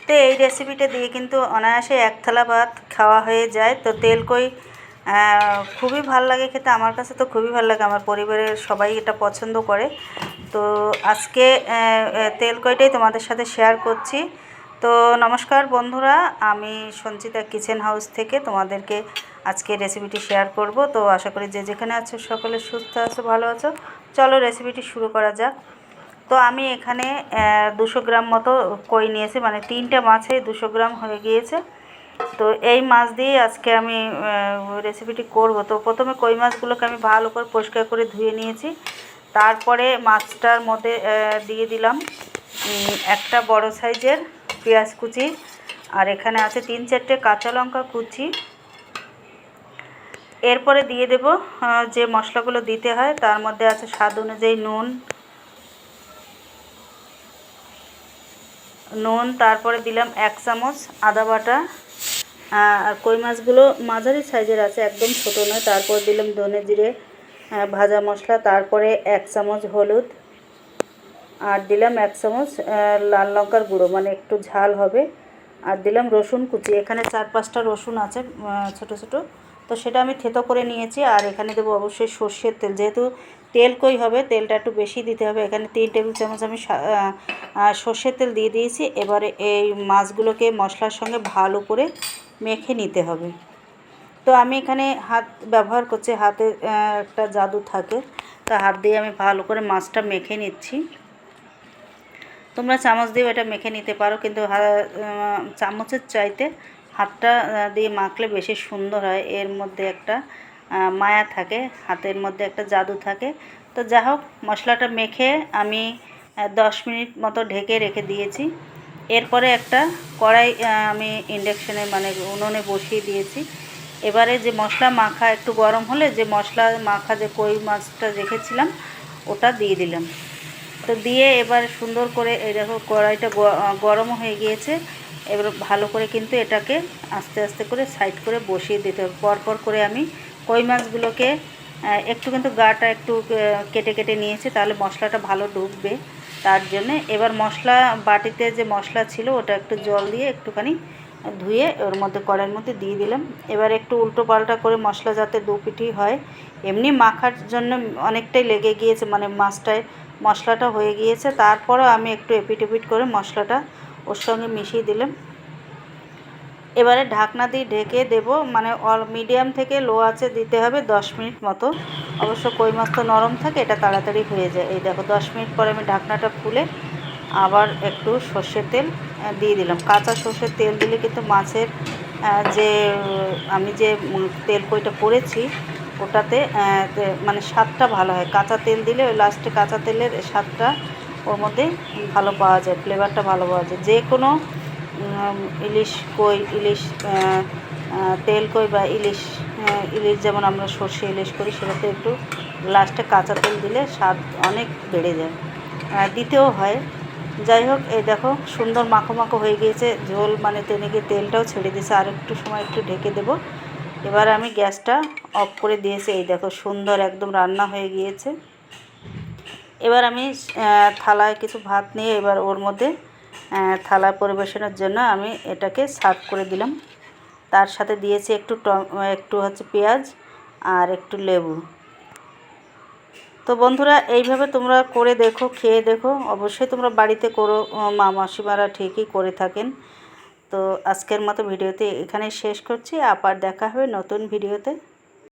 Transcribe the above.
তো এই রেসিপিটা দিয়ে কিন্তু অনায়াসে এক থালা ভাত খাওয়া হয়ে যায়। তো তেলকই খুবই ভাল লাগে খেতে, আমার কাছে তো খুবই ভালো লাগে, আমার পরিবারের সবাই এটা পছন্দ করে। তো আজকে তেলকইটাই তোমাদের সাথে শেয়ার করছি। তো নমস্কার বন্ধুরা, আমি সঞ্চিতা কিচেন হাউস থেকে তোমাদেরকে আজকে রেসিপিটি শেয়ার করব। তো আশা করি যে যেখানে আছো সকলে সুস্থ আছো, ভালো আছো। চলো রেসিপিটি শুরু করা যাক। তো আমি এখানে 200 গ্রাম মতো কই নিয়েছি, মানে 3টে মাছে 200 গ্রাম হয়ে গিয়েছে। তো এই মাছ দিয়ে আজকে আমি রেসিপিটি করব। তো প্রথমে কই মাছগুলোকে আমি ভালো করে পরিষ্কার করে ধুয়ে নিয়েছি। তারপরে মাছটার মধ্যে দিয়ে দিলাম একটা বড় সাইজের পেঁয়াজ কুচি, আর এখানে আছে 3-4টে কাঁচা লঙ্কা কুচি। এরপরে দিয়ে দেব যে মশলাগুলো দিতে হয়, তার মধ্যে আছে স্বাদ অনুযায়ী নুন, তারপরে দিলাম 1 চামচ আদা বাটা। আর কই মাছগুলো মাঝারি সাইজের আছে, একদম ছোটো নয়। তারপর দিলাম ধনে জিরে ভাজা মশলা, তারপরে 1 চামচ হলুদ, আর দিলাম 1 চামচ লাল লঙ্কার গুঁড়ো, মানে একটু ঝাল হবে। আর দিলাম রসুন কুচি, এখানে 4-5টা রসুন আছে ছোট ছোট, তো সেটা আমি থেতো করে নিয়েছি। আর এখানে দেবো অবশ্যই সর্ষের তেল, যেহেতু তেলকই হবে তেলটা একটু বেশি দিতে হবে। এখানে 3 টেবিল চামচ আমি সর্ষের তেল দিয়ে দিয়েছি। এবারে এই মাছগুলোকে মশলার সঙ্গে ভালো করে মেখে নিতে হবে। তো আমি এখানে হাত ব্যবহার করছি, হাতে একটা জাদু থাকে, তা হাত দিয়ে আমি ভালো করে মাছটা মেখে নিচ্ছি। তোমরা চামচ দিয়েও এটা মেখে নিতে পারো, কিন্তু চামচের চাইতে হাতটা দিয়ে মাখলে বেশি সুন্দর হয়। এর মধ্যে একটা মায়া থাকে, হাতের মধ্যে একটা জাদু থাকে। তো যা হোক, মশলাটা মেখে আমি 10 মিনিট মতো ঢেকে রেখে দিয়েছি। এরপরে একটা কড়াই আমি ইন্ডাকশানে মানে উনুনে বসিয়ে দিয়েছি। এবারে যে মশলা মাখা একটু গরম হলে, যে মশলা মাখা যে কই মাছটা রেখেছিলাম ওটা দিয়ে দিলাম। তো দিয়ে এবার সুন্দর করে এই দেখো কড়াইটা গরম হয়ে গিয়েছে। এবার ভালো করে কিন্তু এটাকে আস্তে আস্তে করে সাইড করে বসিয়ে দিতে হবে। পরপর করে আমি কই মাছগুলোকে একটু কিন্তু গাটা একটু কেটে কেটে নিয়েছি, তাহলে মশলাটা ভালো ঢুকবে তার জন্যে। এবার মশলা বাটিতে যে মশলা ছিল ওটা একটু জল দিয়ে একটুখানি ধুয়ে ওর মধ্যে কড়াইয়ের মধ্যে দিয়ে দিলাম। এবার একটু উল্টো পাল্টা করে মশলা যাতে দুপিঠি হয়, এমনি মাখার জন্য অনেকটাই লেগে গিয়েছে, মানে মাছটায় মশলাটা হয়ে গিয়েছে। তারপরও আমি একটু এপিট এপিট করে মশলাটা ওর সঙ্গে মিশিয়ে দিলাম। এবারে ঢাকনা দিয়ে ঢেকে দেব, মানে মিডিয়াম থেকে লো আঁচে দিতে হবে 10 মিনিট মতো। অবশ্য কই মাছ তো নরম থাকে, এটা তাড়াতাড়ি হয়ে যায়। এই দেখো 10 মিনিট পরে আমি ঢাকনাটা খুলে আবার একটু সর্ষের তেল দিয়ে দিলাম। কাঁচা সর্ষের তেল দিলে কিন্তু মাছের যে আমি যে তেলকইটা করেছি ওটাতে মানে স্বাদটা ভালো হয়। কাঁচা তেল দিলে ওই লাস্টে কাঁচা তেলের স্বাদটা ওর মধ্যে ভালো পাওয়া যায়, ফ্লেভারটা ভালো পাওয়া যায়। যে কোনো ইলিশ কই, ইলিশ তেলকই বা ইলিশ যেমন আমরা সর্ষে ইলিশ করি, সেটাতে একটু লাস্টে কাঁচা তেল দিলে স্বাদ অনেক বেড়ে যায়, দিতেও হয়। যাই হোক, এই দেখো সুন্দর মাখো মাখো হয়ে গিয়েছে, ঝোল মানে টেনে গিয়ে তেলটাও ছেড়ে দিয়েছে। আর একটু সময় একটু ঢেকে দেবো। এবার আমি গ্যাসটা অফ করে দিয়েছি। এই দেখো সুন্দর একদম রান্না হয়ে গিয়েছে। এবার আমি থালায় কিছু ভাত নিয়ে এবার ওর মধ্যে থালায় পরিবেশনের জন্য আমি এটাকে সার্ভ করে দিলাম। তার সাথে দিয়েছি একটু হচ্ছে পেঁয়াজ আর একটু লেবু। তো বন্ধুরা, এইভাবে তোমরা করে দেখো, খেয়ে দেখো, অবশ্যই তোমরা বাড়িতে করো, মা মাসিমারা ঠিকই করে থাকেন। তো আজকের মতো ভিডিওতে এখানেই শেষ করছি, আবার দেখা হবে নতুন ভিডিওতে।